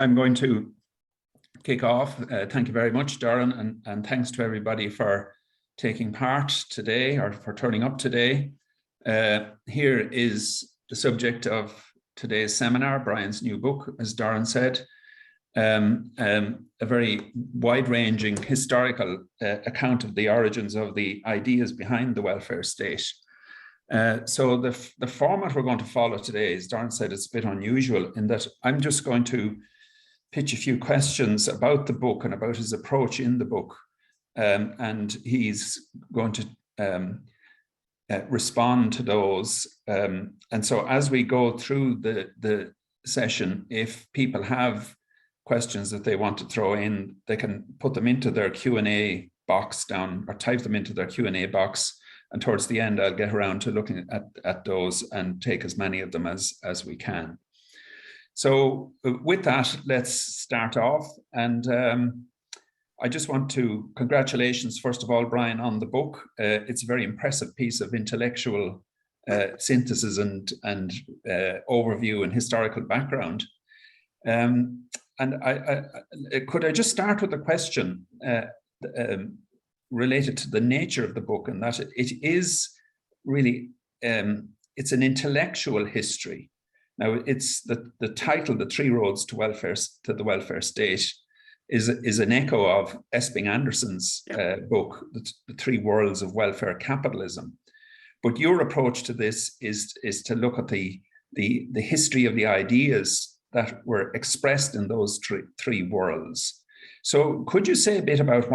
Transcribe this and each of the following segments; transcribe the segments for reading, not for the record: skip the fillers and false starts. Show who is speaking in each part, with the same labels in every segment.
Speaker 1: I'm going to kick off. Thank you very much, Darren, and thanks to everybody for taking part today or for turning up today. Here is the subject of today's seminar, Bryan's new book, as Darren said, a very wide-ranging historical account of the origins of the ideas behind the welfare state. So the format we're going to follow today, as Darren said, it's a bit unusual in that I'm just going to pitch a few questions about the book and about his approach in the book. And he's going to respond to those. And so as we go through the session, if people have questions that they want to throw in, they can put them into their Q&A box down or type them into their Q&A box. And towards the end, I'll get around to looking at those and take as many of them as we can. So with that, let's start off. And I just want to congratulations, first of all, Bryan, on the book. It's a very impressive piece of intellectual synthesis and overview and historical background. And could I just start with a question related to the nature of the book, and that it is really, it's an intellectual history. Now, it's the title, The Three Roads to the Welfare State, is an echo of Esping Anderson's book, The Three Worlds of Welfare Capitalism. But your approach to this is to look at the history of the ideas that were expressed in those three worlds. So could you say a bit about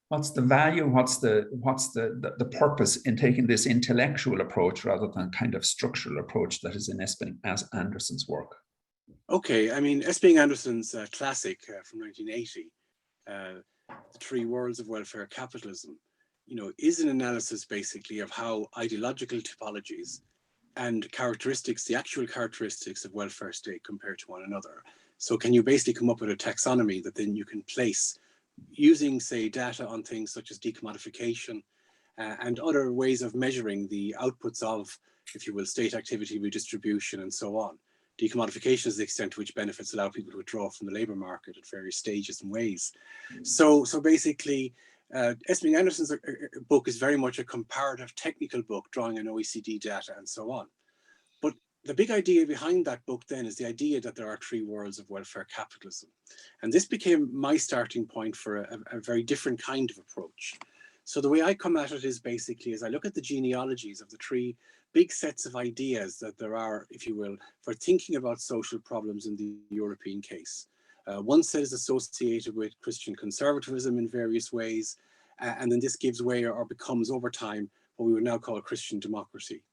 Speaker 1: what's the value, what's the purpose in taking this intellectual approach rather than kind of structural approach that is in Esping Anderson's work?
Speaker 2: Okay, I mean, Esping Anderson's classic from 1980, The Three Worlds of Welfare Capitalism, is an analysis basically of how ideological typologies and characteristics, the actual characteristics of welfare state compare to one another. So can you basically come up with a taxonomy that then you can place using, say, data on things such as decommodification and other ways of measuring the outputs of, if you will, state activity redistribution and so on. Decommodification is the extent to which benefits allow people to withdraw from the labour market at various stages and ways. So basically, Esping Anderson's book is very much a comparative technical book, drawing on OECD data and so on. But the big idea behind that book then is the idea that there are three worlds of welfare capitalism. And this became my starting point for a very different kind of approach. So the way I come at it is basically as I look at the genealogies of the three big sets of ideas that there are, if you will, for thinking about social problems in the European case. One set is associated with Christian conservatism in various ways, and then this gives way or becomes over time what we would now call Christian democracy.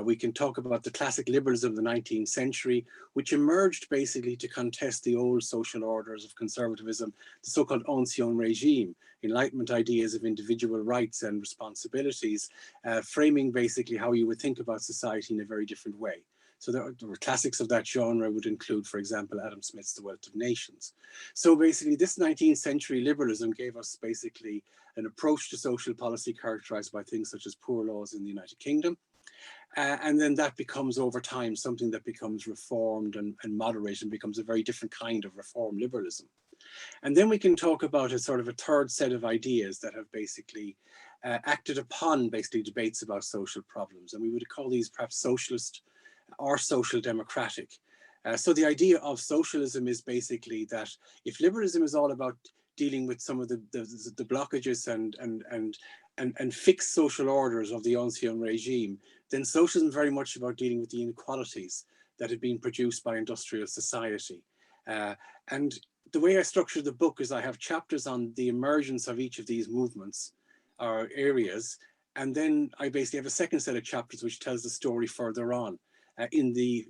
Speaker 2: We can talk about the classic liberalism of the 19th century, which emerged basically to contest the old social orders of conservatism, the so-called ancien regime, Enlightenment ideas of individual rights and responsibilities, framing basically how you would think about society in a very different way. So there were classics of that genre would include, for example, Adam Smith's The Wealth of Nations. So basically this 19th century liberalism gave us basically an approach to social policy characterized by things such as poor laws in the United Kingdom. And then that becomes over time something that becomes reformed and moderated and becomes a very different kind of reform liberalism. And then we can talk about a sort of a third set of ideas that have basically acted upon basically debates about social problems. And we would call these perhaps socialist or social democratic. So the idea of socialism is basically that if liberalism is all about dealing with some of the blockages and fixed social orders of the ancien regime, then socialism is very much about dealing with the inequalities that have been produced by industrial society. And the way I structure the book is I have chapters on the emergence of each of these movements or areas, and then I basically have a second set of chapters which tells the story further on in the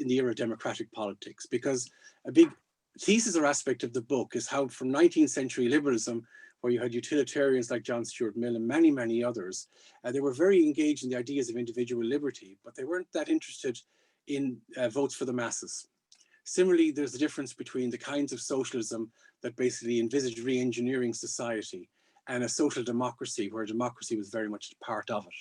Speaker 2: era of democratic politics, because a big thesis or aspect of the book is how from 19th century liberalism, where you had utilitarians like John Stuart Mill and many, many others, they were very engaged in the ideas of individual liberty, but they weren't that interested in votes for the masses. Similarly, there's a difference between the kinds of socialism that basically envisaged re-engineering society and a social democracy where democracy was very much a part of it.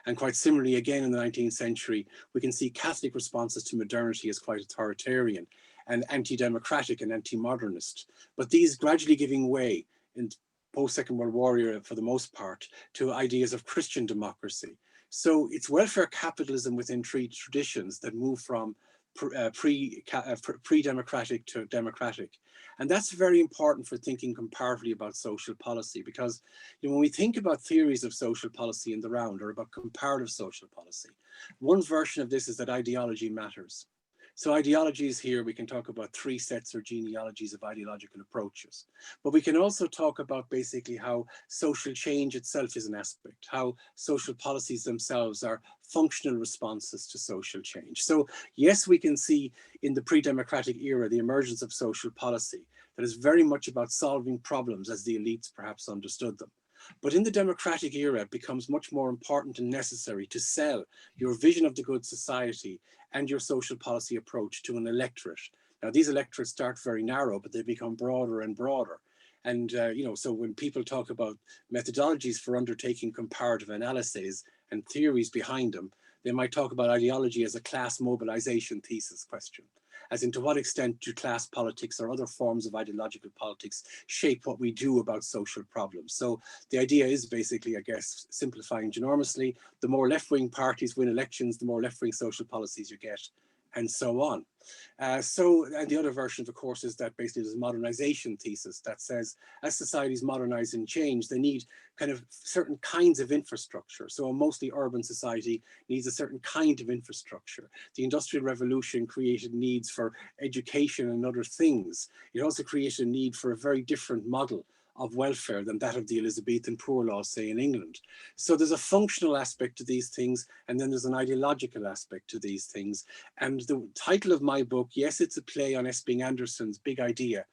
Speaker 2: And quite similarly, again, in the 19th century, we can see Catholic responses to modernity as quite authoritarian. and anti-democratic and anti-modernist. But these gradually giving way in post-Second World War era, for the most part, to ideas of Christian democracy. So it's welfare capitalism within three traditions that move from pre-democratic to democratic. And that's very important for thinking comparatively about social policy, because when we think about theories of social policy in the round, or about comparative social policy, one version of this is that ideology matters. So ideologies here, we can talk about three sets or genealogies of ideological approaches. But we can also talk about basically how social change itself is an aspect, how social policies themselves are functional responses to social change. So yes, we can see in the pre-democratic era, the emergence of social policy that is very much about solving problems as the elites perhaps understood them. But in the democratic era, it becomes much more important and necessary to sell your vision of the good society and your social policy approach to an electorate. Now, these electorates start very narrow, but they become broader and broader. And, so when people talk about methodologies for undertaking comparative analyses and theories behind them, they might talk about ideology as a class mobilization thesis question, as in to what extent do class politics or other forms of ideological politics shape what we do about social problems. So the idea is basically, I guess, simplifying enormously, the more left-wing parties win elections, the more left-wing social policies you get, and so on. And the other version, of course, is that basically there's a modernization thesis that says as societies modernize and change, they need kind of certain kinds of infrastructure. So a mostly urban society needs a certain kind of infrastructure. The Industrial Revolution created needs for education and other things. It also created a need for a very different model of welfare than that of the Elizabethan poor law, say, in England. So there's a functional aspect to these things, and then there's an ideological aspect to these things. And the title of my book, yes, it's a play on S. Bing Anderson's big idea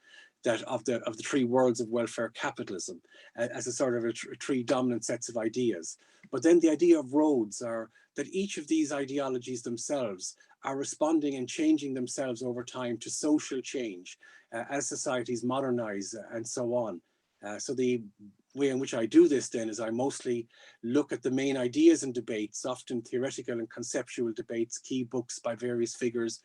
Speaker 2: that of the three worlds of welfare capitalism as a sort of three dominant sets of ideas. But then the idea of roads are that each of these ideologies themselves are responding and changing themselves over time to social change as societies modernize and so on. So the way in which I do this then is I mostly look at the main ideas and debates, often theoretical and conceptual debates, key books by various figures,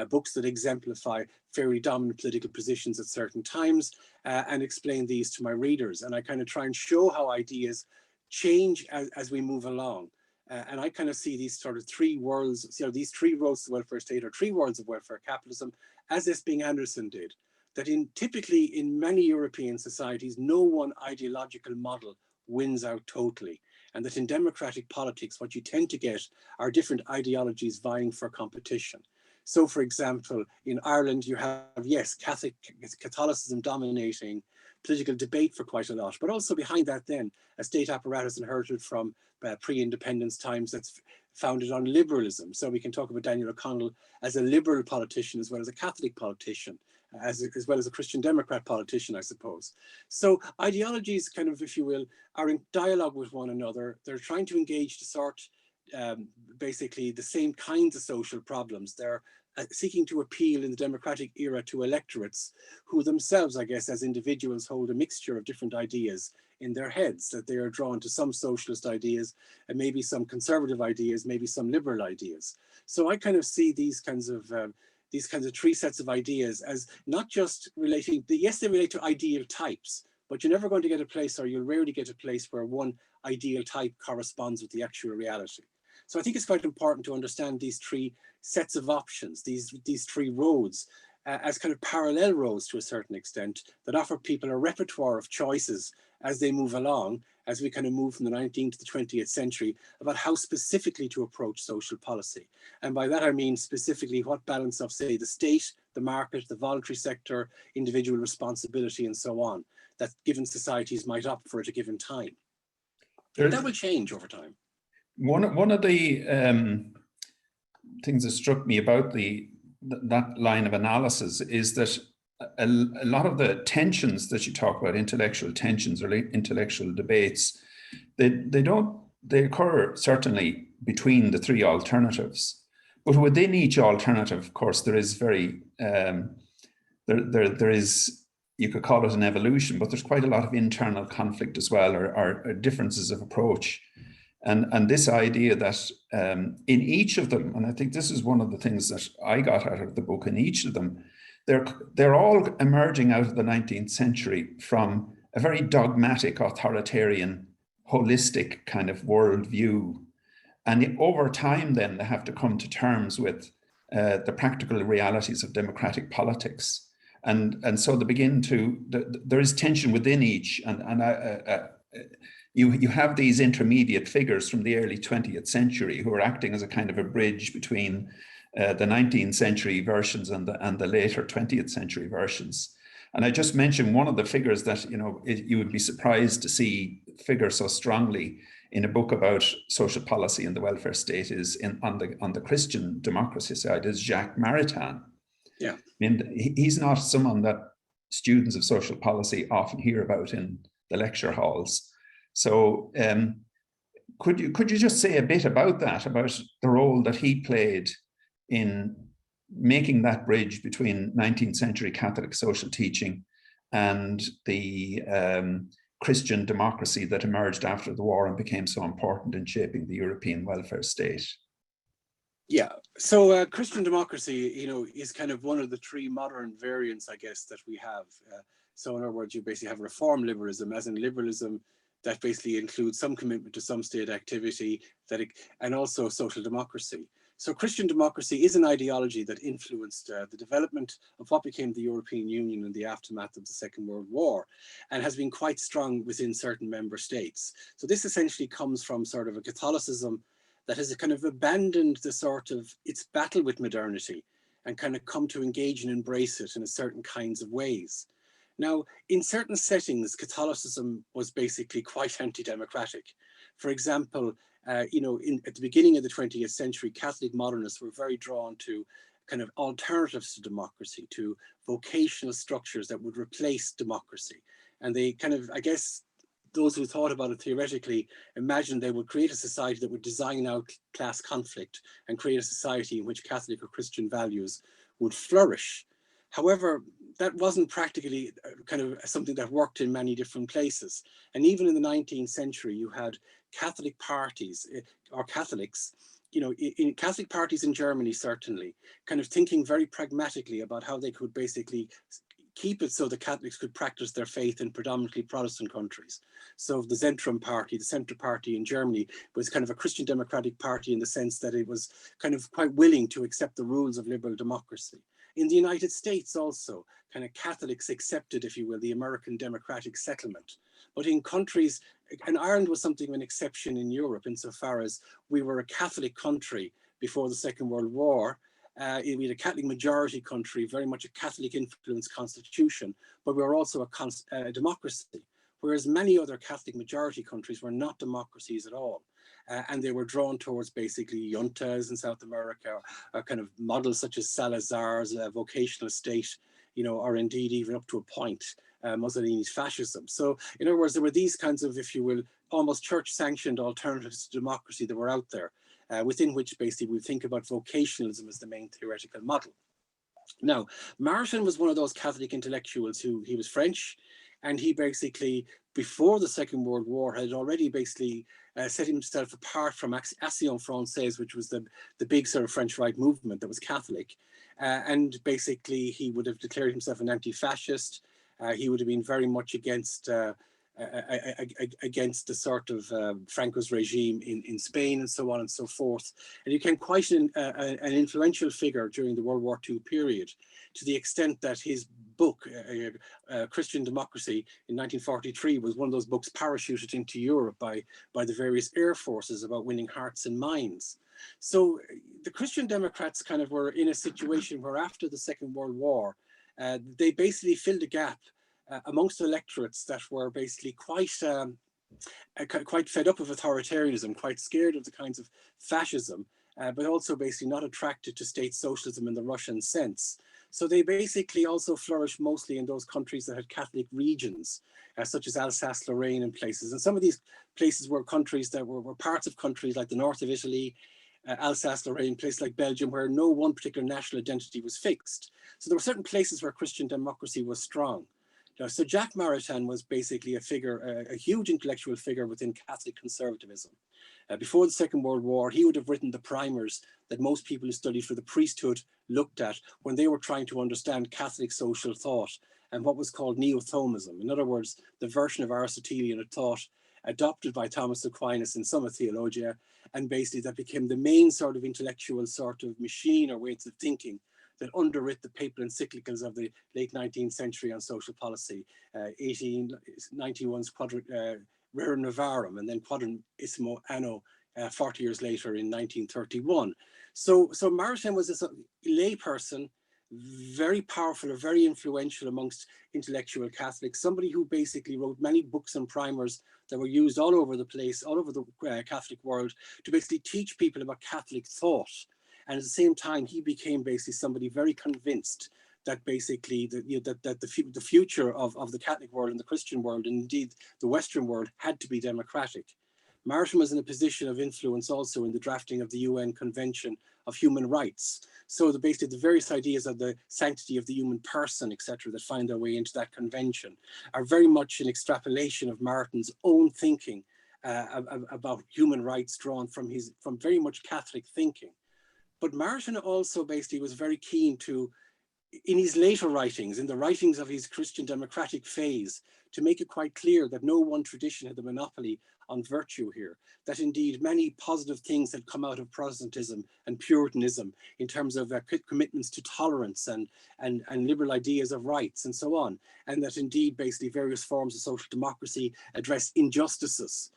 Speaker 2: books that exemplify very dominant political positions at certain times, and explain these to my readers. And I kind of try and show how ideas change as we move along. And I kind of see these sort of three worlds, these three roads to the welfare state, or three worlds of welfare capitalism, as S. Bing Anderson did. That typically in many European societies, no one ideological model wins out totally. And that in democratic politics, what you tend to get are different ideologies vying for competition. So for example, in Ireland, you have, yes, Catholicism dominating political debate for quite a lot, but also behind that then, a state apparatus inherited from pre-independence times that's founded on liberalism. So we can talk about Daniel O'Connell as a liberal politician as well as a Catholic politician, as well as a Christian Democrat politician, I suppose. So ideologies kind of, if you will, are in dialogue with one another. They're trying to engage to sort basically the same kinds of social problems. They're seeking to appeal in the democratic era to electorates who themselves, I guess, as individuals hold a mixture of different ideas in their heads, that they are drawn to some socialist ideas and maybe some conservative ideas, maybe some liberal ideas. So I kind of see these kinds of three sets of ideas as not just relating, yes, they relate to ideal types, but you're never going to get a place, or you'll rarely get a place where one ideal type corresponds with the actual reality. So I think it's quite important to understand these three sets of options, these three roads, as kind of parallel roads to a certain extent, that offer people a repertoire of choices as they move along, as we kind of move from the 19th to the 20th century, about how specifically to approach social policy. And by that I mean specifically what balance of, say, the state, the market, the voluntary sector, individual responsibility, and so on, that given societies might opt for at a given time. That will change over time.
Speaker 1: One of the things that struck me about that line of analysis is that a lot of the tensions that you talk about, intellectual tensions or intellectual debates, they occur certainly between the three alternatives, but within each alternative, of course, there is there is, you could call it an evolution, but there's quite a lot of internal conflict as well, or differences of approach. And this idea that in each of them, and I think this is one of the things that I got out of the book, in each of them, they're all emerging out of the 19th century from a very dogmatic, authoritarian, holistic kind of worldview. And over time, then, they have to come to terms with the practical realities of democratic politics. And so they begin to, there is tension within each. You have these intermediate figures from the early 20th century who are acting as a kind of a bridge between the 19th century versions and the later 20th century versions. And I just mentioned one of the figures that, you would be surprised to see figure so strongly in a book about social policy and the welfare state is on the Christian democracy side is Jacques Maritain.
Speaker 2: Yeah.
Speaker 1: I mean, he's not someone that students of social policy often hear about in the lecture halls. So could you just say a bit about that, about the role that he played in making that bridge between 19th century Catholic social teaching and the Christian democracy that emerged after the war and became so important in shaping the European welfare state?
Speaker 2: Yeah, so Christian democracy, is kind of one of the three modern variants, I guess, that we have. So in other words, you basically have reform liberalism, as in liberalism that basically includes some commitment to some state activity, and also social democracy. So Christian democracy is an ideology that influenced the development of what became the European Union in the aftermath of the Second World War, and has been quite strong within certain member states. So this essentially comes from sort of a Catholicism that has kind of abandoned its battle with modernity and kind of come to engage and embrace it in certain kinds of ways. Now, in certain settings, Catholicism was basically quite anti-democratic. For example, at the beginning of the 20th century, Catholic modernists were very drawn to kind of alternatives to democracy, to vocational structures that would replace democracy. And they kind of, I guess, those who thought about it theoretically imagined they would create a society that would design out class conflict and create a society in which Catholic or Christian values would flourish. However, that wasn't practically kind of something that worked in many different places. And even in the 19th century, you had Catholic parties or Catholics, in Catholic parties in Germany, certainly, kind of thinking very pragmatically about how they could basically keep it so the Catholics could practice their faith in predominantly Protestant countries. So the Zentrum Party, the Centre Party in Germany, was kind of a Christian democratic party in the sense that it was kind of quite willing to accept the rules of liberal democracy. In the United States also, kind of Catholics accepted, if you will, the American democratic settlement. But in countries, and Ireland was something of an exception in Europe insofar as we were a Catholic country before the Second World War. We had a Catholic majority country, very much a Catholic influenced constitution, but we were also a democracy, whereas many other Catholic majority countries were not democracies at all. And they were drawn towards basically juntas in South America, kind of models such as Salazar's vocational state, or indeed even up to a point, Mussolini's fascism. So in other words, there were these kinds of, if you will, almost church-sanctioned alternatives to democracy that were out there. Within which basically we think about vocationalism as the main theoretical model. Now, Maritain was one of those Catholic intellectuals he was French, and he basically, before the Second World War, had already basically set himself apart from Action Française, which was the big sort of French right movement that was Catholic. And basically he would have declared himself an anti-fascist. He would have been very much against the sort of Franco's regime in Spain and so on and so forth. And he became quite an influential figure during the World War II period, to the extent that his book, Christian Democracy in 1943, was one of those books parachuted into Europe by the various air forces about winning hearts and minds. So the Christian Democrats kind of were in a situation where after the Second World War, they basically filled a gap amongst electorates that were basically quite fed up of authoritarianism, quite scared of the kinds of fascism, but also basically not attracted to state socialism in the Russian sense. So they basically also flourished mostly in those countries that had Catholic regions, such as Alsace-Lorraine and places. And some of these places were countries that were parts of countries like the north of Italy, Alsace-Lorraine, places like Belgium, where no one particular national identity was fixed. So there were certain places where Christian democracy was strong. So Jack Maritain was basically a figure, a huge intellectual figure within Catholic conservatism. Before the Second World War, he would have written the primers that most people who studied for the priesthood looked at when they were trying to understand Catholic social thought and what was called neo-Thomism. In other words, the version of Aristotelian thought adopted by Thomas Aquinas in Summa Theologia, and basically that became the main sort of intellectual sort of machine or ways of thinking that underwrit the papal encyclicals of the late 19th century on social policy, 1891's Rerum Novarum, and then Quadrantissimo Anno 40 years later in 1931. So Maritain was this lay person, very powerful or very influential amongst intellectual Catholics, somebody who basically wrote many books and primers that were used all over the place, all over the Catholic world, to basically teach people about Catholic thought. And at the same time, he became basically somebody very convinced that basically the future of the Catholic world and the Christian world, and indeed the Western world, had to be democratic. Maritain was in a position of influence also in the drafting of the UN Convention of Human Rights. So basically the various ideas of the sanctity of the human person, etc., that find their way into that convention are very much an extrapolation of Martin's own thinking about human rights, drawn from very much Catholic thinking. But Maritain also basically was very keen to, in his later writings, in the writings of his Christian democratic phase, to make it quite clear that no one tradition had the monopoly on virtue here, that indeed many positive things had come out of Protestantism and Puritanism in terms of commitments to tolerance and liberal ideas of rights and so on, and that indeed basically various forms of social democracy address injustices.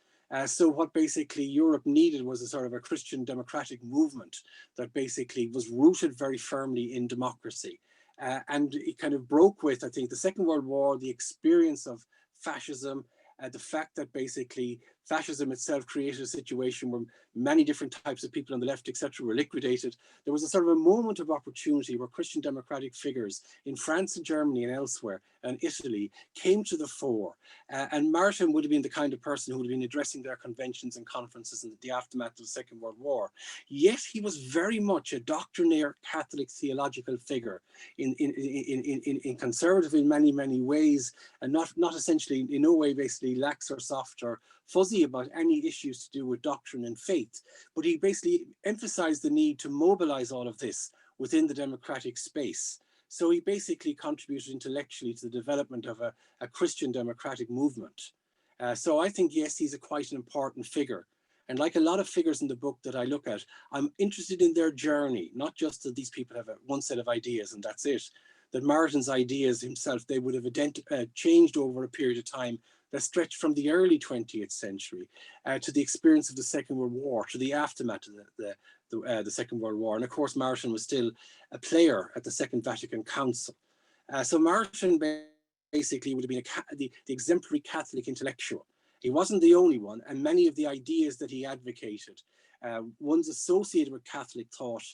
Speaker 2: So what basically Europe needed was a sort of a Christian democratic movement that basically was rooted very firmly in democracy. And it kind of broke with, I think, the Second World War, the experience of fascism, the fact that basically fascism itself created a situation where many different types of people on the left, etc., were liquidated. There was a sort of a moment of opportunity where Christian democratic figures in France and Germany and elsewhere and Italy came to the fore. And Maritain would have been the kind of person who would have been addressing their conventions and conferences in the aftermath of the Second World War. Yet he was very much a doctrinaire Catholic theological figure in conservative in many, many ways, and not essentially in no way basically lax or soft or fuzzy about any issues to do with doctrine and faith. But he basically emphasized the need to mobilize all of this within the democratic space. So he basically contributed intellectually to the development of a Christian democratic movement. So I think, yes, he's quite an important figure. And like a lot of figures in the book that I look at, I'm interested in their journey, not just that these people have one set of ideas and that's it. That Martin's ideas himself, they would have changed over a period of time that stretched from the early 20th century to the experience of the Second World War, to the aftermath of the Second World War. And of course, Maritain was still a player at the Second Vatican Council. So Maritain basically would have been the exemplary Catholic intellectual. He wasn't the only one, and many of the ideas that he advocated, ones associated with Catholic thought,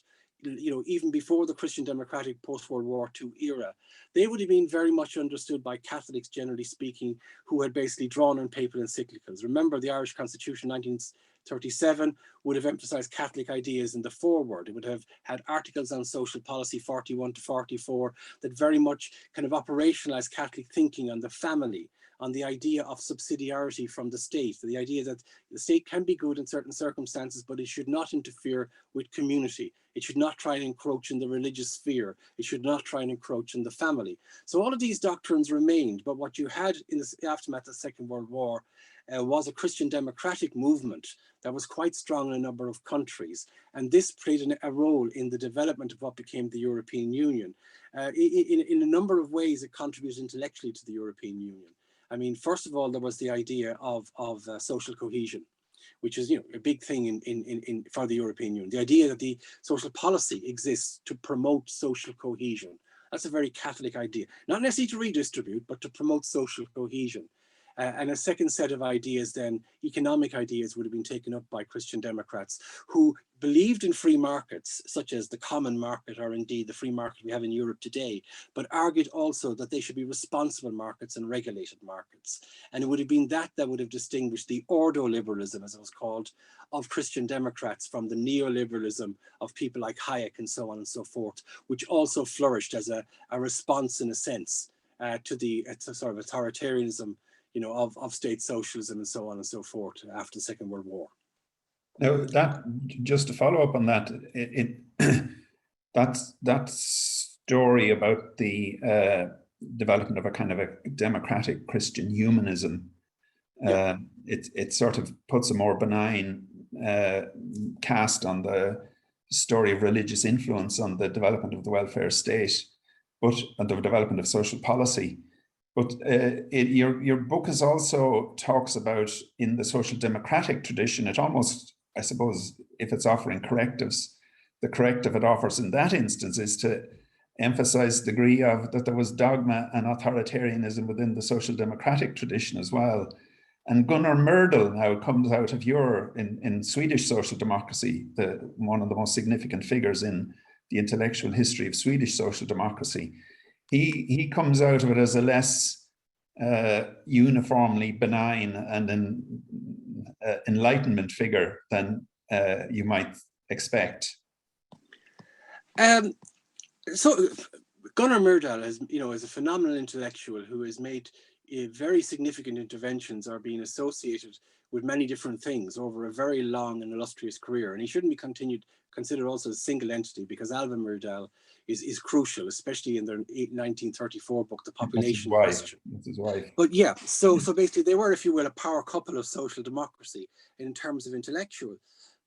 Speaker 2: even before the Christian democratic post-World War II era, they would have been very much understood by Catholics, generally speaking, who had basically drawn on papal encyclicals. Remember, the Irish Constitution 1937 would have emphasized Catholic ideas in the foreword. It would have had articles on social policy 41 to 44 that very much kind of operationalized Catholic thinking on the family, on the idea of subsidiarity from the state, the idea that the state can be good in certain circumstances, but it should not interfere with community. It should not try and encroach in the religious sphere. It should not try and encroach in the family. So all of these doctrines remained, but what you had in the aftermath of the Second World War was a Christian democratic movement that was quite strong in a number of countries. And this played a role in the development of what became the European Union. In a number of ways, it contributed intellectually to the European Union. I mean, first of all, there was the idea of social cohesion, which is a big thing for the European Union. The idea that the social policy exists to promote social cohesion. That's a very Catholic idea, not necessarily to redistribute, but to promote social cohesion. And a second set of ideas then, economic ideas, would have been taken up by Christian Democrats who believed in free markets, such as the common market or indeed the free market we have in Europe today, but argued also that they should be responsible markets and regulated markets. And it would have been that would have distinguished the ordo-liberalism, as it was called, of Christian Democrats from the neoliberalism of people like Hayek and so on and so forth, which also flourished as a response, in a sense, to the sort of authoritarianism, of state socialism and so on and so forth after the Second World War.
Speaker 1: Now, that, just to follow up on that, that story about the development of a kind of a democratic Christian humanism, it sort of puts a more benign cast on the story of religious influence on the development of the welfare state, and the development of social policy. But your book is also talks about, in the social democratic tradition, it almost, I suppose, if it's offering correctives, the corrective it offers in that instance is to emphasize the degree of that there was dogma and authoritarianism within the social democratic tradition as well. And Gunnar Myrdal now comes out of in Swedish social democracy, one of the most significant figures in the intellectual history of Swedish social democracy. He comes out of it as a less uniformly benign and an enlightenment figure than you might expect.
Speaker 2: So Gunnar Myrdal is a phenomenal intellectual who has made very significant interventions, are being associated with many different things over a very long and illustrious career. And he shouldn't be considered also as a single entity, because Alva Myrdal is crucial, especially in their 1934 book, The Population Question.
Speaker 1: That's his wife.
Speaker 2: But yeah, so basically they were, if you will, a power couple of social democracy in terms of intellectual.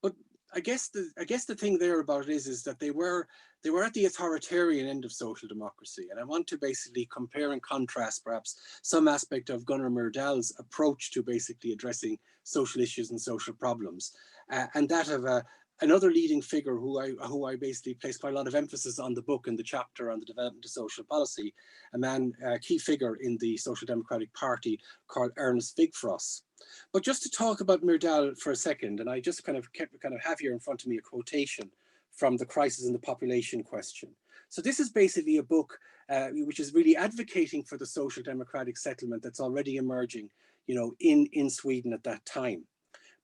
Speaker 2: But I guess the thing there about it is that they were at the authoritarian end of social democracy. And I want to basically compare and contrast perhaps some aspect of Gunnar Myrdal's approach to basically addressing social issues and social problems, and that of another leading figure who I basically place quite a lot of emphasis on the book and the chapter on the development of social policy, a key figure in the Social Democratic Party called Ernest Wigforss. But just to talk about Myrdal for a second, and I just kind of have here in front of me a quotation from The Crisis in the Population Question. So this is basically a book which is really advocating for the social democratic settlement that's already emerging, in Sweden at that time.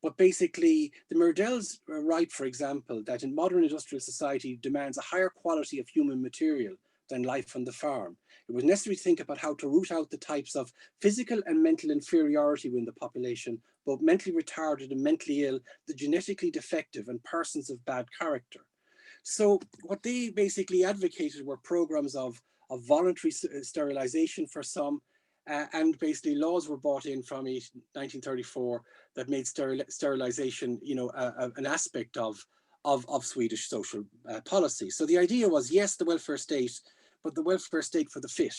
Speaker 2: But basically, the Myrdals write, for example, that in modern industrial society demands a higher quality of human material than life on the farm. It was necessary to think about how to root out the types of physical and mental inferiority within the population, both mentally retarded and mentally ill, the genetically defective, and persons of bad character. So what they basically advocated were programs of voluntary sterilization for some, and basically laws were brought in from 1934 that made sterilization, an aspect of Swedish social policy. So the idea was, yes, the welfare state, but the welfare state for the fit.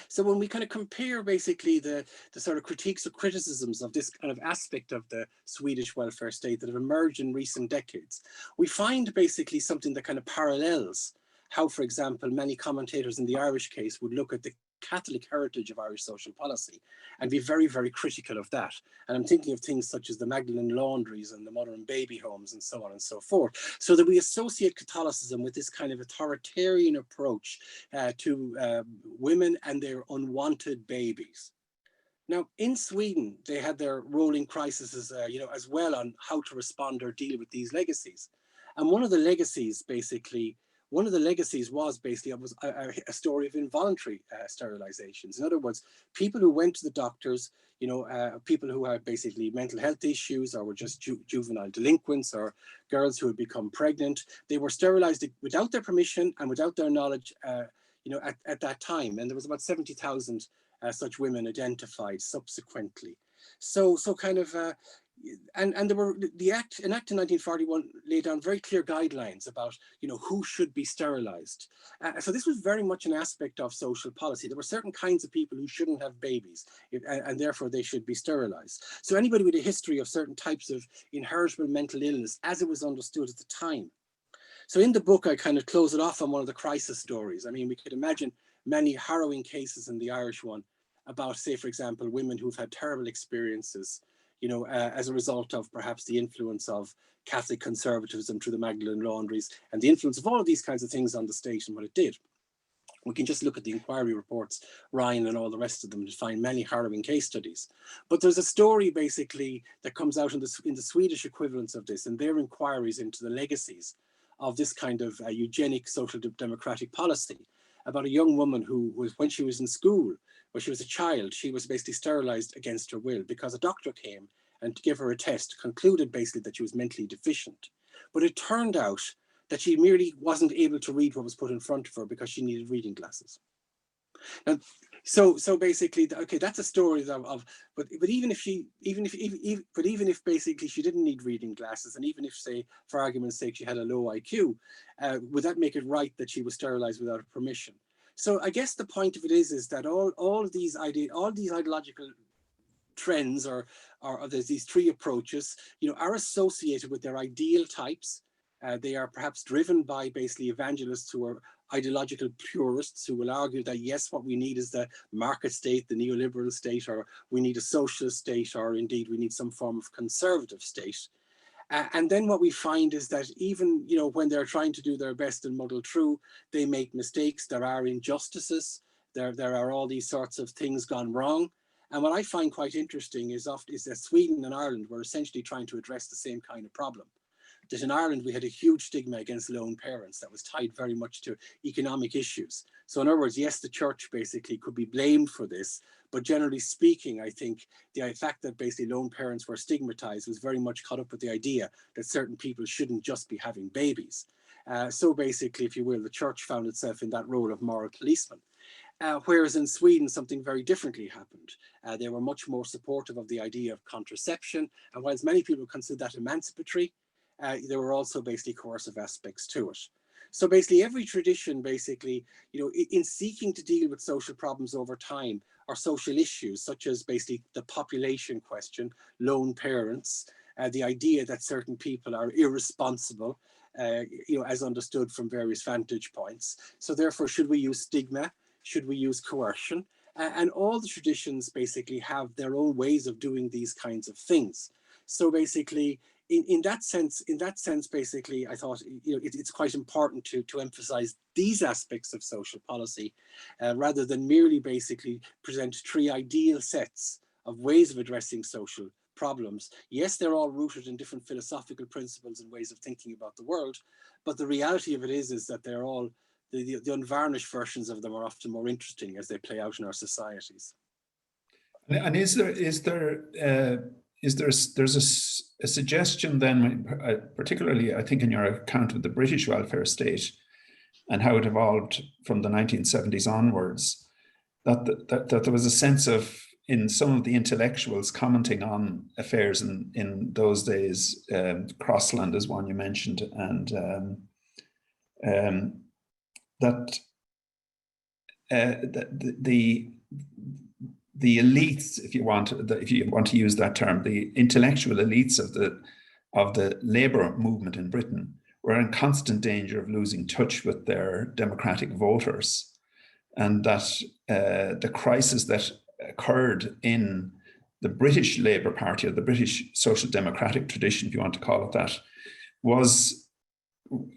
Speaker 2: So when we kind of compare basically the sort of critiques or criticisms of this kind of aspect of the Swedish welfare state that have emerged in recent decades, we find basically something that kind of parallels how, for example, many commentators in the Irish case would look at the Catholic heritage of Irish social policy and be very, very critical of that. And I'm thinking of things such as the Magdalene laundries and the modern baby homes and so on and so forth. So that we associate Catholicism with this kind of authoritarian approach to women and their unwanted babies. Now, in Sweden, they had their rolling crises, as well on how to respond or deal with these legacies. And one of the legacies was basically a story of involuntary sterilizations. In other words, people who went to the doctors, people who had basically mental health issues or were just juvenile delinquents, or girls who had become pregnant, they were sterilized without their permission and without their knowledge, at that time. And there was about 70,000 such women identified subsequently. So kind of, and there were an act in 1941 laid down very clear guidelines about who should be sterilized. So this was very much an aspect of social policy. There were certain kinds of people who shouldn't have babies, and therefore they should be sterilized. So anybody with a history of certain types of inheritable mental illness, as it was understood at the time. So in the book, I kind of close it off on one of the crisis stories. I mean, we could imagine many harrowing cases in the Irish one about, say, for example, women who've had terrible experiences, as a result of perhaps the influence of Catholic conservatism through the Magdalene laundries and the influence of all of these kinds of things on the state and what it did. We can just look at the inquiry reports, Ryan and all the rest of them, to find many harrowing case studies. But there's a story basically that comes out in the Swedish equivalents of this, and their inquiries into the legacies of this kind of eugenic social democratic policy. about a young woman who was, when she was in school, when she was a child, she was basically sterilized against her will because a doctor came and to give her a test, concluded basically that she was mentally deficient. But it turned out that she merely wasn't able to read what was put in front of her because she needed reading glasses. And so basically, okay, that's a story but even if basically she didn't need reading glasses, and even if, say, for argument's sake, she had a low IQ, would that make it right that she was sterilized without her permission? So I guess the point of it is that all these ideological trends, or there's these three approaches, are associated with their ideal types. They are perhaps driven by basically evangelists who are ideological purists who will argue that yes, what we need is the market state, the neoliberal state, or we need a socialist state, or indeed we need some form of conservative state. And then what we find is that even when they're trying to do their best and muddle through, they make mistakes. There are injustices. There are all these sorts of things gone wrong. And what I find quite interesting is that Sweden and Ireland were essentially trying to address the same kind of problem. That in Ireland, we had a huge stigma against lone parents that was tied very much to economic issues. So in other words, yes, the church basically could be blamed for this, but generally speaking, I think the fact that basically lone parents were stigmatized was very much caught up with the idea that certain people shouldn't just be having babies. So basically, if you will, the church found itself in that role of moral policeman. Whereas in Sweden, something very differently happened. They were much more supportive of the idea of contraception. And whilst many people consider that emancipatory, there were also basically coercive aspects to it. So basically every tradition basically, in seeking to deal with social problems over time, or social issues such as basically the population question, lone parents, the idea that certain people are irresponsible, as understood from various vantage points. So therefore, should we use stigma? Should we use coercion? And all the traditions basically have their own ways of doing these kinds of things. So basically, in that sense, basically, I thought it's quite important to emphasize these aspects of social policy, rather than merely basically present three ideal sets of ways of addressing social problems. Yes, they're all rooted in different philosophical principles and ways of thinking about the world, but the reality of it is that they're all the unvarnished versions of them are often more interesting as they play out in our societies.
Speaker 1: And there's a suggestion then, particularly I think in your account of the British welfare state and how it evolved from the 1970s onwards, that there was a sense of, in some of the intellectuals commenting on affairs in those days, Crossland is one you mentioned, and that the elites, if you want to use that term, the intellectual elites of the labour movement in Britain were in constant danger of losing touch with their democratic voters, and that the crisis that occurred in the British Labour Party, or the British Social Democratic tradition, if you want to call it that, was,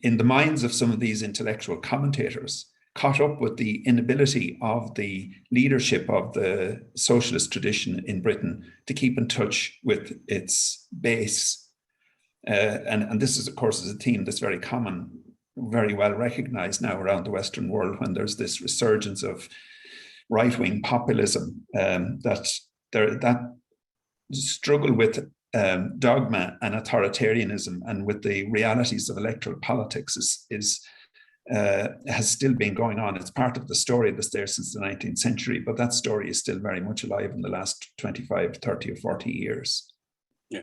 Speaker 1: in the minds of some of these intellectual commentators, caught up with the inability of the leadership of the socialist tradition in Britain to keep in touch with its base. And this is, of course, is a theme that's very common, very well recognized now around the Western world, when there's this resurgence of right-wing populism, that struggle with dogma and authoritarianism and with the realities of electoral politics has still been going on. It's part of the story that's there since the 19th century, but that story is still very much alive in the last 25, 30 or 40 years.
Speaker 2: Yeah.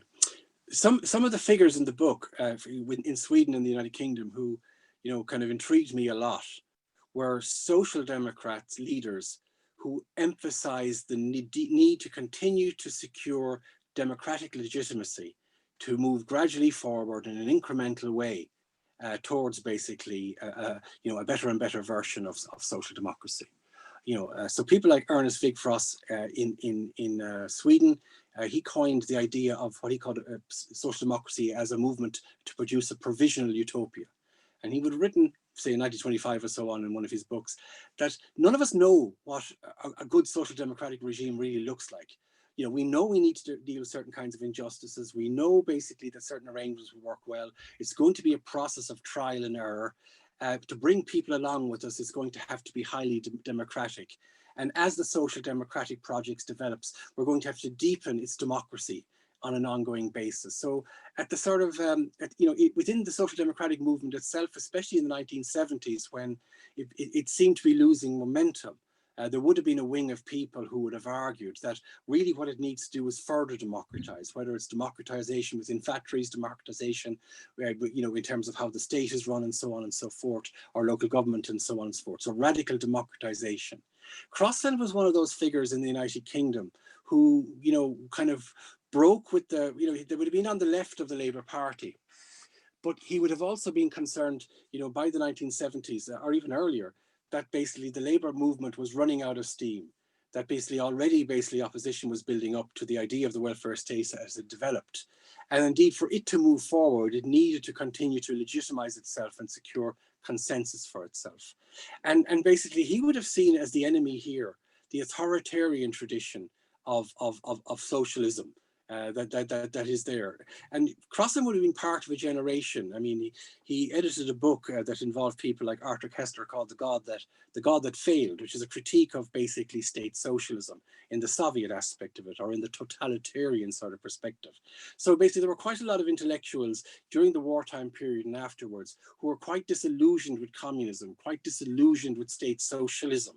Speaker 2: Some of the figures in the book in Sweden and the United Kingdom who, kind of intrigued me a lot were social democrats leaders who emphasized the need to continue to secure democratic legitimacy, to move gradually forward in an incremental way towards basically, a better and better version of social democracy. So people like Ernest Wigforss in Sweden, he coined the idea of what he called social democracy as a movement to produce a provisional utopia. And he would have written, say, in 1925 or so on in one of his books, that none of us know what a good social democratic regime really looks like. We know we need to deal with certain kinds of injustices. We know basically that certain arrangements will work well. It's going to be a process of trial and error. to bring people along with us is going to have to be highly democratic. And as the social democratic projects develops, we're going to have to deepen its democracy on an ongoing basis. So at the sort of, within the social democratic movement itself, especially in the 1970s, when it seemed to be losing momentum, there would have been a wing of people who would have argued that really what it needs to do is further democratize, whether it's democratization within factories, democratization, in terms of how the state is run and so on and so forth, or local government and so on and so forth. So radical democratization. Crosland was one of those figures in the United Kingdom who, kind of broke with they would have been on the left of the Labour Party, but he would have also been concerned, by the 1970s or even earlier, that basically the Labour movement was running out of steam, that basically opposition was building up to the idea of the welfare state as it developed. And indeed, for it to move forward, it needed to continue to legitimize itself and secure consensus for itself. And basically, he would have seen as the enemy here the authoritarian tradition of socialism. That is there. And Crosland would have been part of a generation. I mean, he edited a book that involved people like Arthur Koestler called The God That Failed, which is a critique of basically state socialism in the Soviet aspect of it, or in the totalitarian sort of perspective. So basically, there were quite a lot of intellectuals during the wartime period and afterwards who were quite disillusioned with communism, quite disillusioned with state socialism.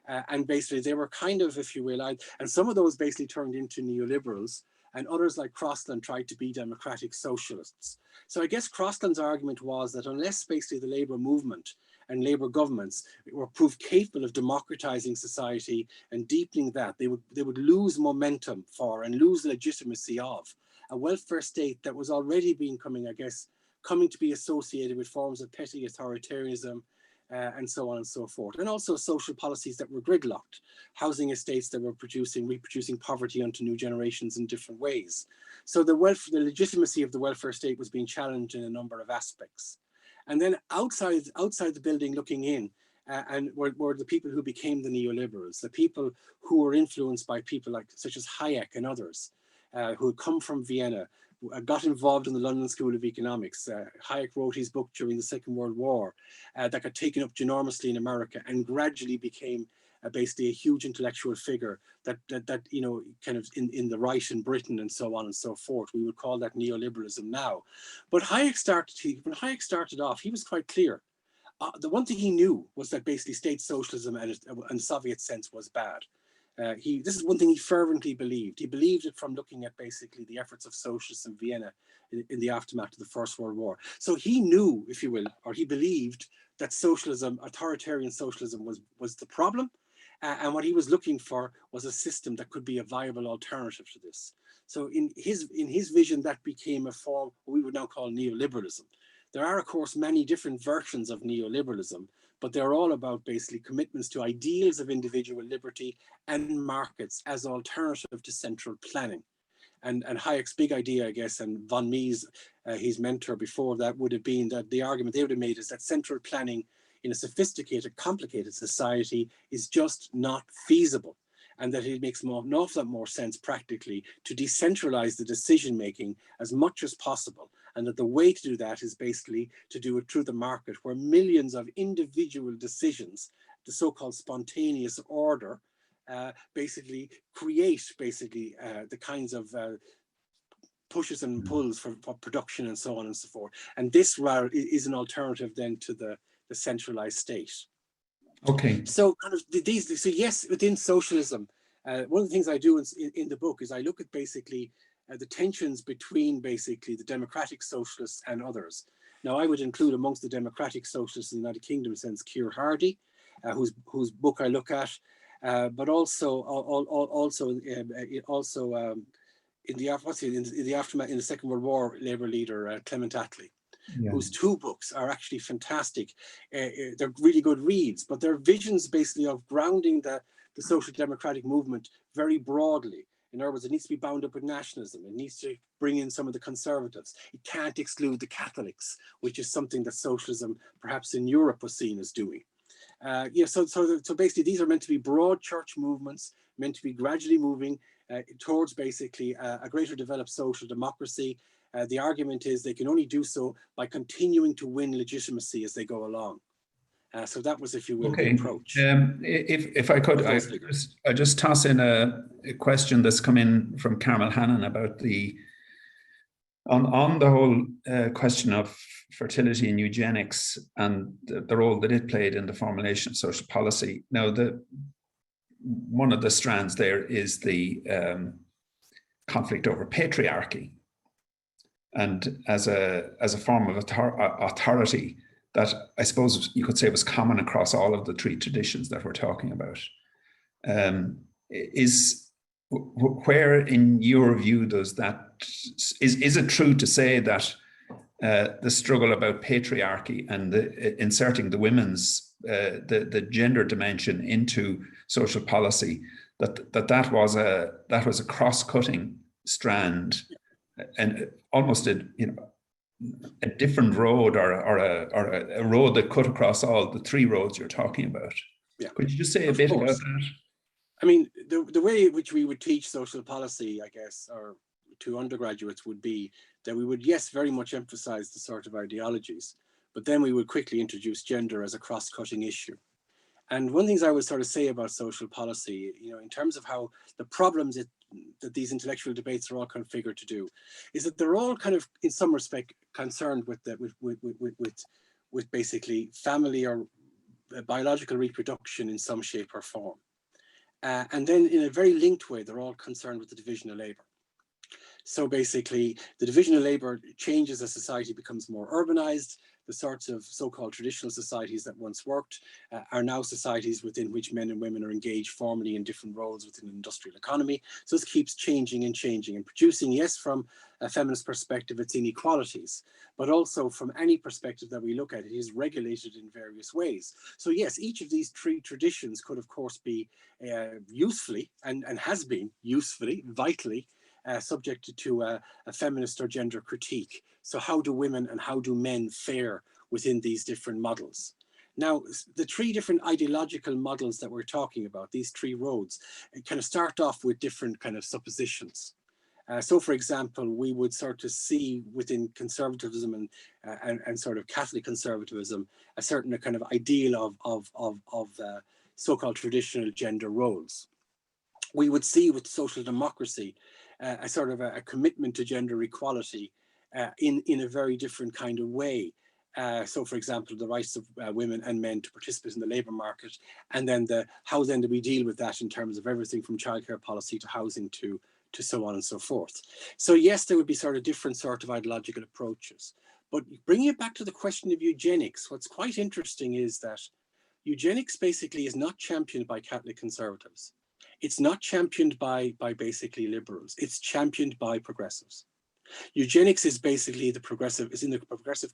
Speaker 2: And basically, they were kind of, if you will, and some of those basically turned into neoliberals, and others like Crosland tried to be democratic socialists. So I guess Crosland's argument was that unless basically the Labour movement and Labour governments were proved capable of democratizing society and deepening that, they would lose momentum for and lose legitimacy of a welfare state that was already coming to be associated with forms of petty authoritarianism, and so on and so forth. And also social policies that were gridlocked, housing estates that were reproducing poverty onto new generations in different ways. So the legitimacy of the welfare state was being challenged in a number of aspects. And then outside the building looking in, and were the people who became the neoliberals, the people who were influenced by people such as Hayek and others, who had come from Vienna, got involved in the London School of Economics. Hayek wrote his book during the Second World War that got taken up enormously in America and gradually became basically a huge intellectual figure that kind of in the right in Britain and so on and so forth. We would call that neoliberalism now. But when Hayek started off, he was quite clear. The one thing he knew was that basically state socialism and the Soviet sense was bad. This is one thing he fervently believed. He believed it from looking at basically the efforts of socialists in Vienna in the aftermath of the First World War. So he knew, if you will, or he believed that socialism, authoritarian socialism was the problem. And what he was looking for was a system that could be a viable alternative to this. So in his vision, that became a form we would now call neoliberalism. There are, of course, many different versions of neoliberalism, but they're all about basically commitments to ideals of individual liberty and markets as alternative to central planning. And Hayek's big idea, I guess, and von Mies, his mentor before that, would have been that the argument they would have made is that central planning in a sophisticated, complicated society is just not feasible, and that it makes an awful lot more sense practically to decentralize the decision-making as much as possible, and that the way to do that is basically to do it through the market, where millions of individual decisions, the so-called spontaneous order, basically create the kinds of pushes and pulls for production and so on and so forth. And this is an alternative then to the centralized state.
Speaker 1: Okay.
Speaker 2: So kind of so yes, within socialism, one of the things I do in the book is I look at basically the tensions between basically the democratic socialists and others. Now, I would include amongst the democratic socialists in the United Kingdom, since Keir Hardie, whose book I look at, but also in the aftermath in the Second World War, Labour leader Clement Attlee. Yeah. Whose two books are actually fantastic. They're really good reads, but they're visions basically of grounding the social democratic movement very broadly. In other words, it needs to be bound up with nationalism. It needs to bring in some of the conservatives. It can't exclude the Catholics, which is something that socialism, perhaps in Europe, was seen as doing. So basically, these are meant to be broad church movements, meant to be gradually moving towards basically a greater developed social democracy, The argument is they can only do so by continuing to win legitimacy as they go along. So that was, if you will, the approach.
Speaker 1: If I could, I just toss in a question that's come in from Carmel Hannon about on the whole question of fertility and eugenics and the role that it played in the formulation of social policy. Now, one of the strands there is the conflict over patriarchy, and as a form of authority that I suppose you could say was common across all of the three traditions that we're talking about. Where, in your view, does that is it true to say that the struggle about patriarchy and inserting the women's the gender dimension into social policy that was a cross-cutting strand and almost a different road or a road that cut across all the three roads you're talking about?
Speaker 2: Yeah.
Speaker 1: Could you just say a bit about that?
Speaker 2: I mean, the way in which we would teach social policy, I guess, or to undergraduates would be that we would, yes, very much emphasize the sort of ideologies, but then we would quickly introduce gender as a cross-cutting issue. And one of the things I would sort of say about social policy, in terms of how the problems that these intellectual debates are all configured to do, is that they're all kind of, in some respect, concerned with basically family or biological reproduction in some shape or form. And then in a very linked way, they're all concerned with the division of labor. So basically, the division of labor changes as society becomes more urbanized. The sorts of so-called traditional societies that once worked are now societies within which men and women are engaged formally in different roles within an industrial economy. So this keeps changing and changing and producing, yes, from a feminist perspective, its inequalities, but also from any perspective that we look at, it is regulated in various ways. So yes, each of these three traditions could, of course, be usefully and has been usefully, vitally, subjected to a feminist or gender critique. So how do women and how do men fare within these different models? Now, the three different ideological models that we're talking about, these three roads, kind of start off with different kind of suppositions. So, for example, we would sort of see within conservatism and sort of Catholic conservatism a certain kind of ideal of so-called traditional gender roles. We would see with social democracy a sort of a commitment to gender equality in a very different kind of way. So, for example, the rights of women and men to participate in the labour market, and then how then do we deal with that in terms of everything from childcare policy to housing to so on and so forth. So yes, there would be sort of different sort of ideological approaches. But bringing it back to the question of eugenics, what's quite interesting is that eugenics basically is not championed by Catholic conservatives. It's not championed by basically liberals. It's championed by progressives. Eugenics is basically in the progressive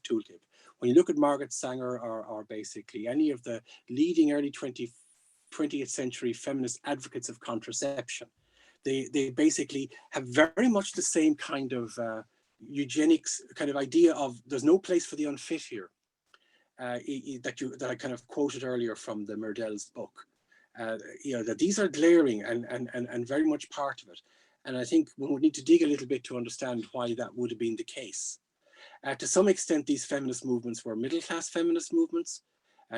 Speaker 2: tooltip. When you look at Margaret Sanger or basically any of the leading early 20th century feminist advocates of contraception, they basically have very much the same kind of eugenics kind of idea of there's no place for the unfit here, that I kind of quoted earlier from the Merdel's book. That these are glaring and very much part of it. And I think we would need to dig a little bit to understand why that would have been the case. To some extent, these feminist movements were middle-class feminist movements.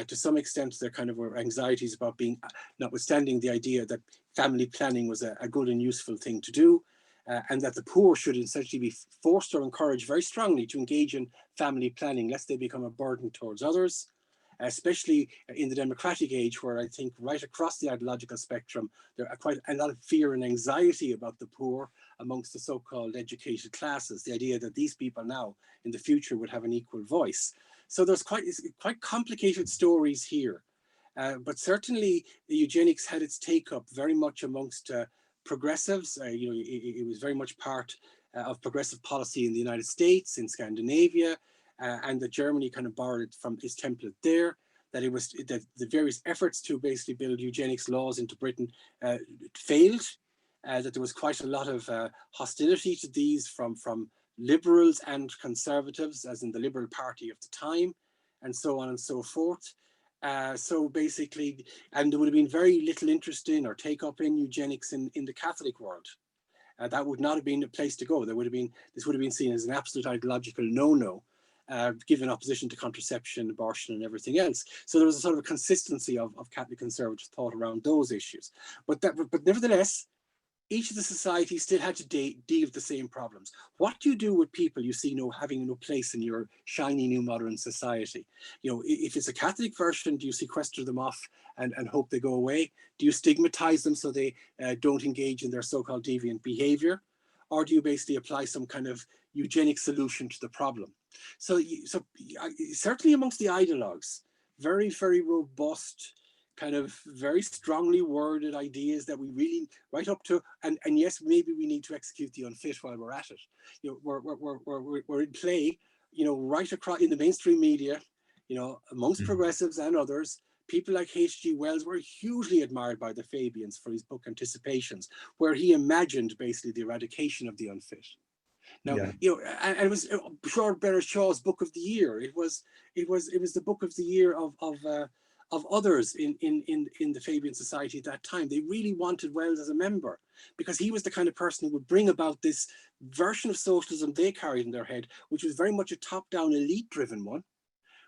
Speaker 2: To some extent, there kind of were anxieties about being, notwithstanding the idea that family planning was a good and useful thing to do, and that the poor should essentially be forced or encouraged very strongly to engage in family planning, lest they become a burden towards others, especially in the democratic age, where I think right across the ideological spectrum, there are quite a lot of fear and anxiety about the poor amongst the so-called educated classes, the idea that these people now in the future would have an equal voice. So there's quite complicated stories here. But certainly the eugenics had its take up very much amongst progressives. It was very much part of progressive policy in the United States, in Scandinavia, and that Germany kind of borrowed it from its template there. That it was that the various efforts to basically build eugenics laws into Britain failed. That there was quite a lot of hostility to these from liberals and conservatives, as in the Liberal Party of the time, and so on and so forth. So basically, and there would have been very little interest in or take up in eugenics in the Catholic world. that would not have been a place to go. This would have been seen as an absolute ideological no-no, given opposition to contraception, abortion, and everything else. So there was a sort of a consistency of Catholic conservative thought around those issues. But nevertheless, each of the societies still had to deal with the same problems. What do you do with people you see having no place in your shiny new modern society? If it's a Catholic version, do you sequester them off and hope they go away? Do you stigmatize them so they don't engage in their so-called deviant behavior? Or do you basically apply some kind of eugenic solution to the problem? So certainly amongst the ideologues, very, very robust, kind of very strongly worded ideas that we really, right up to, and yes, maybe we need to execute the unfit while we're at it. We're in play, right across in the mainstream media, amongst progressives and others. People like H.G. Wells were hugely admired by the Fabians for his book Anticipations, where he imagined basically the eradication of the unfit. Now, and it was George Bernard Shaw's book of the year. It was the book of the year of others in the Fabian Society at that time. They really wanted Wells as a member because he was the kind of person who would bring about this version of socialism they carried in their head, which was very much a top-down elite-driven one,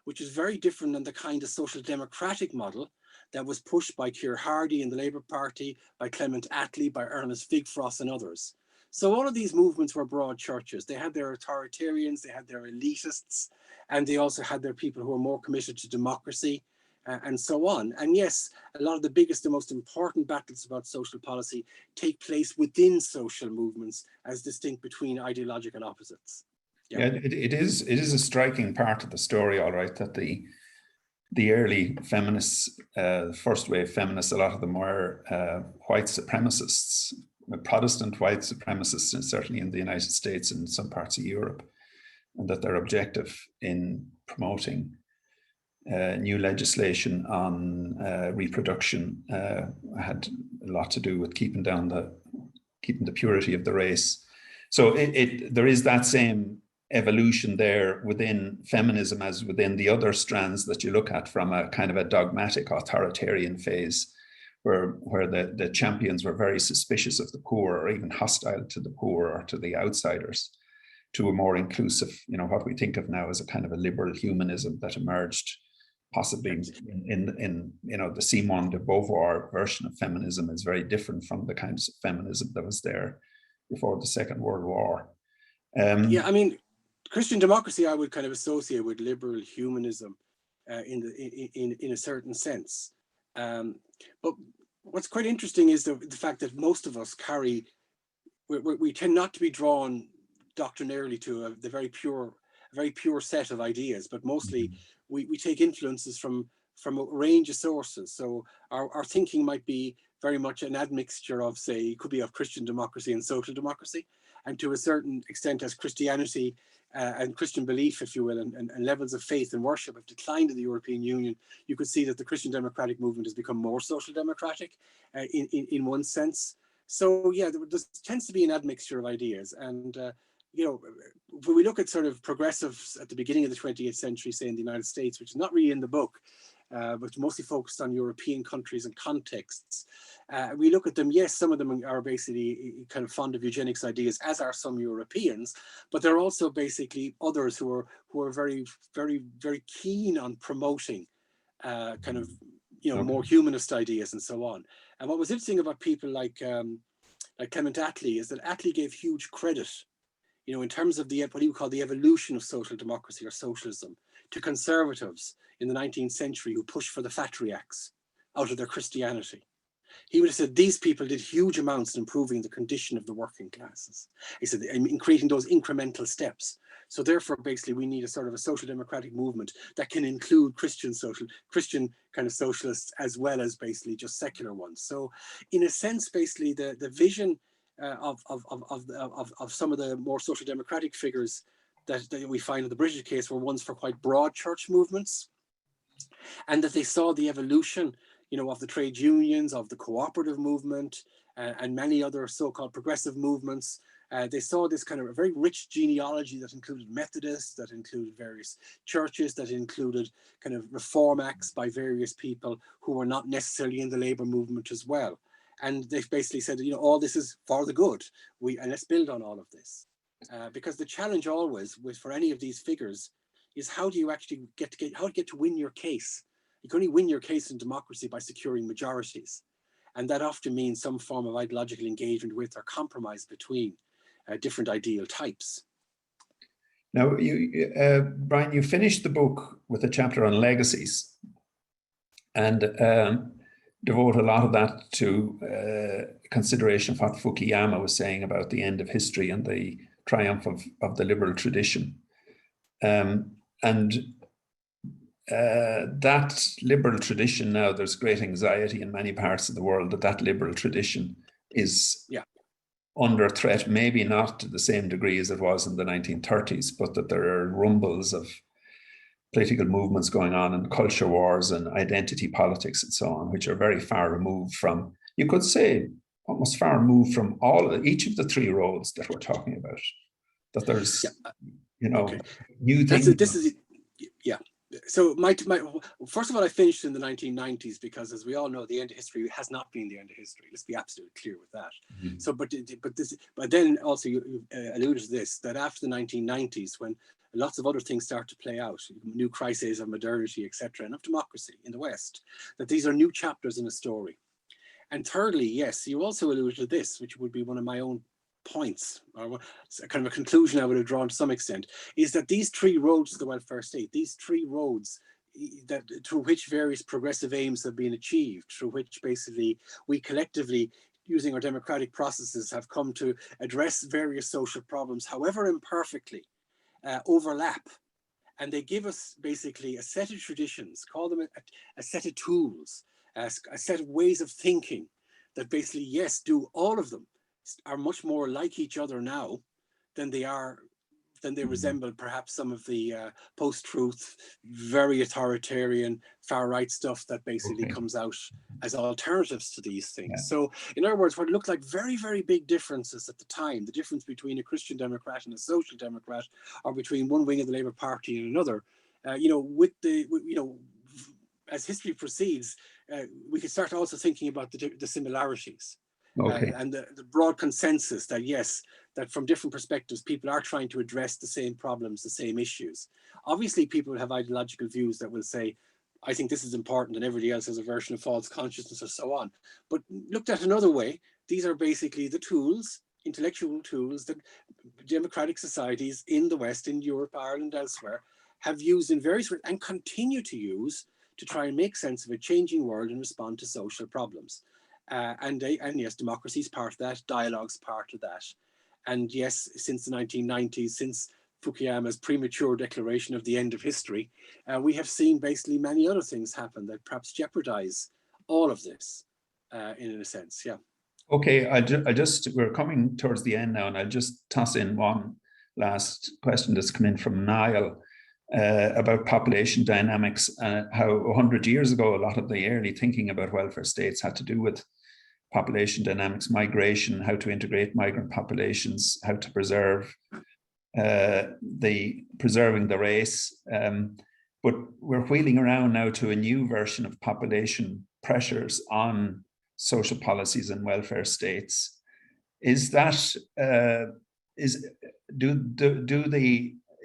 Speaker 2: which is very different than the kind of social democratic model that was pushed by Keir Hardie in the Labour Party, by Clement Attlee, by Ernest Wigforss and others. So all of these movements were broad churches. They had their authoritarians, they had their elitists, and they also had their people who were more committed to democracy and so on. And yes, a lot of the biggest and most important battles about social policy take place within social movements as distinct between ideological opposites.
Speaker 1: Yeah, it is a striking part of the story, all right, that the early feminists, first wave feminists, a lot of them were white supremacists, Protestant white supremacists, and certainly in the United States and some parts of Europe, and that their objective in promoting new legislation on reproduction had a lot to do with keeping the purity of the race. So there is that same evolution there within feminism as within the other strands that you look at from a kind of a dogmatic authoritarian phase, where the champions were very suspicious of the poor or even hostile to the poor or to the outsiders, to a more inclusive, what we think of now as a kind of a liberal humanism that emerged possibly in the Simone de Beauvoir version of feminism is very different from the kinds of feminism that was there before the Second World War.
Speaker 2: Yeah, I mean, Christian democracy I would kind of associate with liberal humanism in a certain sense. But what's quite interesting is the fact that most of us we tend not to be drawn doctrinarily to the very pure set of ideas, but mostly we take influences from a range of sources. So our thinking might be very much an admixture of, say, it could be of Christian democracy and social democracy, and to a certain extent as Christianity and Christian belief, if you will, and levels of faith and worship have declined in the European Union, you could see that the Christian democratic movement has become more social democratic in one sense. So yeah, there tends to be an admixture of ideas. And when we look at sort of progressives at the beginning of the 20th century, say in the United States, which is not really in the book, but mostly focused on European countries and contexts, we look at them, yes, some of them are basically kind of fond of eugenics ideas, as are some Europeans, but there are also basically others who are very, very, very keen on promoting kind of, more humanist ideas and so on. And what was interesting about people like Clement Attlee is that Attlee gave huge credit, in terms of what he would call the evolution of social democracy or socialism, to conservatives in the 19th century who pushed for the Factory Acts out of their Christianity. He would have said these people did huge amounts in improving the condition of the working classes. He said in creating those incremental steps. So therefore, basically, we need a sort of a social democratic movement that can include Christian kind of socialists as well as basically just secular ones. So in a sense, basically, the vision of some of the more social democratic figures that we find in the British case were ones for quite broad church movements, and that they saw the evolution, of the trade unions, of the cooperative movement, and many other so-called progressive movements. They saw this kind of a very rich genealogy that included Methodists, that included various churches, that included kind of reform acts by various people who were not necessarily in the labor movement as well. And they've basically said, all this is for the good. And let's build on all of this. Because the challenge always for any of these figures is how do you actually get to win your case? You can only win your case in democracy by securing majorities. And that often means some form of ideological engagement with or compromise between different ideal types.
Speaker 1: Now, Bryan, you finished the book with a chapter on legacies, and devote a lot of that to consideration of what Fukuyama was saying about the end of history and the triumph of the liberal tradition. That liberal tradition now, there's great anxiety in many parts of the world that liberal tradition is under threat, maybe not to the same degree as it was in the 1930s, but that there are rumbles of political movements going on and culture wars and identity politics and so on, which are very far removed from, you could say, almost far removed from each of the three roads that we're talking about. That there's, new things.
Speaker 2: So first of all, I finished in the 1990s because, as we all know, the end of history has not been the end of history. Let's be absolutely clear with that. Mm-hmm. So, but then also you alluded to this, that after the 1990s, when lots of other things start to play out, new crises of modernity, etc., and of democracy in the West, that these are new chapters in a story. And thirdly, yes, you also alluded to this, which would be one of my own points, or kind of a conclusion I would have drawn to some extent, is that these three roads to the welfare state, these three roads that through which various progressive aims have been achieved, through which basically we collectively, using our democratic processes, have come to address various social problems, however imperfectly, overlap. And they give us basically a set of traditions, call them a set of tools, a set of ways of thinking that basically, yes, do all of them are much more like each other now than they resemble perhaps some of the post-truth, very authoritarian, far-right stuff that basically comes out as alternatives to these things. Yeah. So in other words, what looked like very, very big differences at the time, the difference between a Christian Democrat and a Social Democrat, or between one wing of the Labour Party and another, as history proceeds, we can start also thinking about the similarities. And the broad consensus that, yes, that from different perspectives, people are trying to address the same problems, the same issues. Obviously, people have ideological views that will say, I think this is important and everybody else has a version of false consciousness or so on. But looked at another way, these are basically the tools, intellectual tools that democratic societies in the West, in Europe, Ireland, elsewhere, have used in various ways and continue to use to try and make sense of a changing world and respond to social problems. And yes, democracy is part of that, dialogue's part of that. And yes, since the 1990s, since Fukuyama's premature declaration of the end of history, we have seen basically many other things happen that perhaps jeopardize all of this in a sense, yeah.
Speaker 1: Okay, we're coming towards the end now, and I'll just toss in one last question that's come in from Niall about population dynamics, how 100 years ago, a lot of the early thinking about welfare states had to do with population dynamics, migration, how to integrate migrant populations, how to preserve preserving the race. But we're wheeling around now to a new version of population pressures on social policies and welfare states. Is that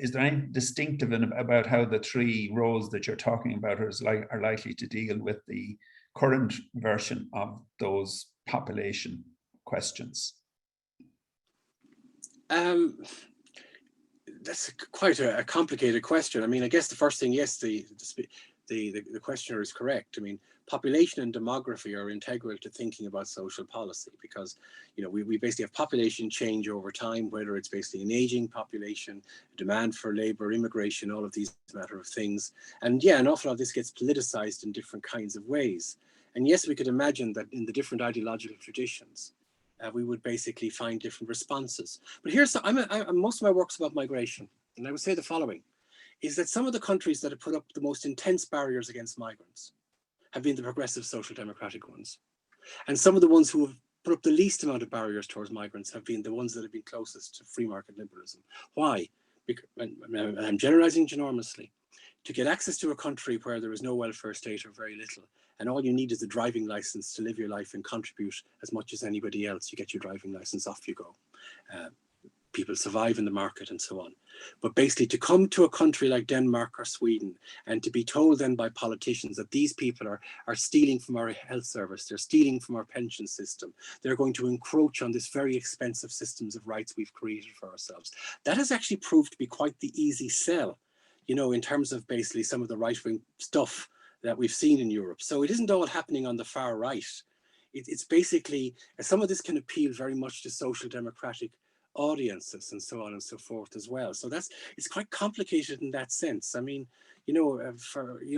Speaker 1: is there any distinctive about how the three roles that you're talking about are likely to deal with the current version of those population questions?
Speaker 2: That's quite a complicated question. I mean, I guess the first thing, yes, the questioner is correct. I mean, population and demography are integral to thinking about social policy because, we basically have population change over time, whether it's basically an aging population, demand for labor, immigration, all of these matter of things. And yeah, an awful lot of this gets politicized in different kinds of ways. And yes, we could imagine that in the different ideological traditions, we would basically find different responses. But here's, most of my work's about migration. And I would say the following, is that some of the countries that have put up the most intense barriers against migrants have been the progressive social democratic ones. And some of the ones who have put up the least amount of barriers towards migrants have been the ones that have been closest to free market liberalism. Why? Because, I'm generalizing enormously. to get access to a country where there is no welfare state or very little, and all you need is a driving license to live your life and contribute as much as anybody else. You get your driving license, off you go. People survive in the market and so on. But basically to come to a country like Denmark or Sweden and to be told then by politicians that these people are stealing from our health service, they're stealing from our pension system, they're going to encroach on this very expensive systems of rights we've created for ourselves. That has actually proved to be quite the easy sell, you know, in terms of basically some of the right-wing stuff that we've seen in Europe. So it isn't all happening on the far right. It's basically, some of this can appeal very much to social democratic audiences and so on and so forth as well. So it's quite complicated in that sense. I mean, you know,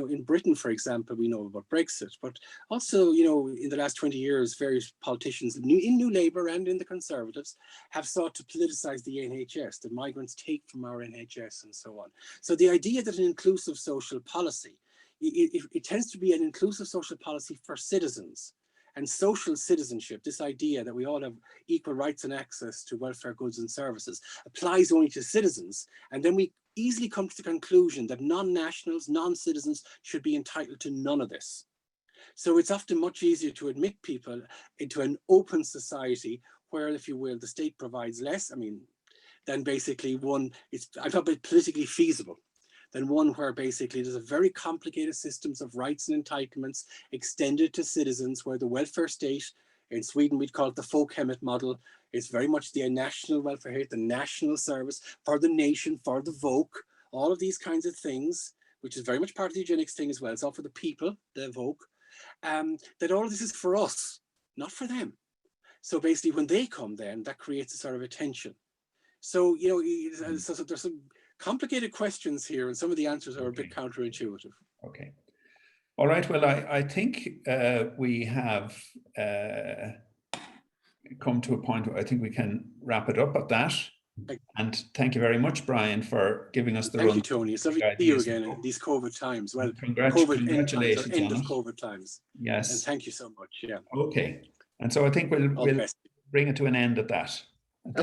Speaker 2: in Britain, for example, we know about Brexit, but also, you know, in the last 20 years, various politicians in New Labour and in the Conservatives have sought to politicize the NHS, that migrants take from our NHS and so on. So the idea that an inclusive social policy, it tends to be an inclusive social policy for citizens. And social citizenship, this idea that we all have equal rights and access to welfare goods and services, applies only to citizens. And then we easily come to the conclusion that non-nationals, non-citizens should be entitled to none of this. So it's often much easier to admit people into an open society where, if you will, the state provides less, I mean, than basically one, I'm talking about politically feasible, than one where basically there's a very complicated systems of rights and entitlements extended to citizens, where the welfare state, in Sweden we'd call it the Folkhemmet model, is very much the national welfare state, the national service for the nation, for the folk, all of these kinds of things, which is very much part of the eugenics thing as well. It's all for the people, the folk, that all of this is for us, not for them. So basically when they come then, that creates a sort of a tension. So, you know, so there's some complicated questions here, and some of the answers are a bit counterintuitive.
Speaker 1: Okay. All right. Well, I think we have come to a point where I think we can wrap it up at that. And thank you very much, Brian, for giving us the run.
Speaker 2: Thank you, Tony. It's lovely to see you again in these COVID times. Well,
Speaker 1: congratulations.
Speaker 2: End of COVID times.
Speaker 1: Yes.
Speaker 2: And thank you so much. Yeah.
Speaker 1: Okay. And so I think we'll bring it to an end at that.